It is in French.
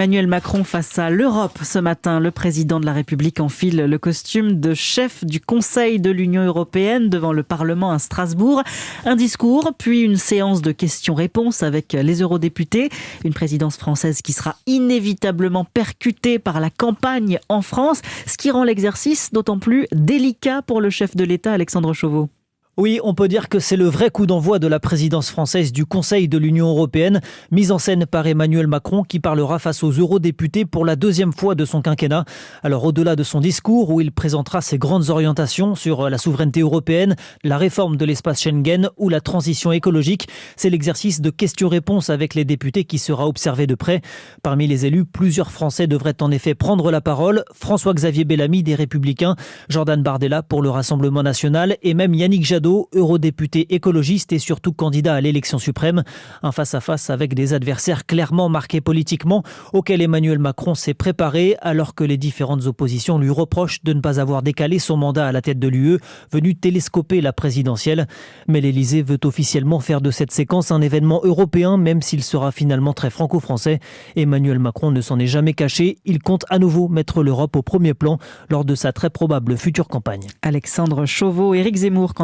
Emmanuel Macron face à l'Europe ce matin. Le président de la République enfile le costume de chef du Conseil de l'Union européenne devant le Parlement à Strasbourg. Un discours, puis une séance de questions-réponses avec les eurodéputés. Une présidence française qui sera inévitablement percutée par la campagne en France, ce qui rend l'exercice d'autant plus délicat pour le chef de l'État, Alexandre Chauveau. Oui, on peut dire que c'est le vrai coup d'envoi de la présidence française du Conseil de l'Union européenne, mise en scène par Emmanuel Macron qui parlera face aux eurodéputés pour la deuxième fois de son quinquennat. Alors au-delà de son discours où il présentera ses grandes orientations sur la souveraineté européenne, la réforme de l'espace Schengen ou la transition écologique, c'est l'exercice de questions-réponses avec les députés qui sera observé de près. Parmi les élus, plusieurs Français devraient en effet prendre la parole. François-Xavier Bellamy des Républicains, Jordan Bardella pour le Rassemblement national et même Yannick Jadot, eurodéputé écologiste et surtout candidat à l'élection suprême. Un face-à-face avec des adversaires clairement marqués politiquement, auquel Emmanuel Macron s'est préparé alors que les différentes oppositions lui reprochent de ne pas avoir décalé son mandat à la tête de l'UE, venu télescoper la présidentielle. Mais l'Élysée veut officiellement faire de cette séquence un événement européen, même s'il sera finalement très franco-français. Emmanuel Macron ne s'en est jamais caché. Il compte à nouveau mettre l'Europe au premier plan lors de sa très probable future campagne. Alexandre Chauveau, Éric Zemmour,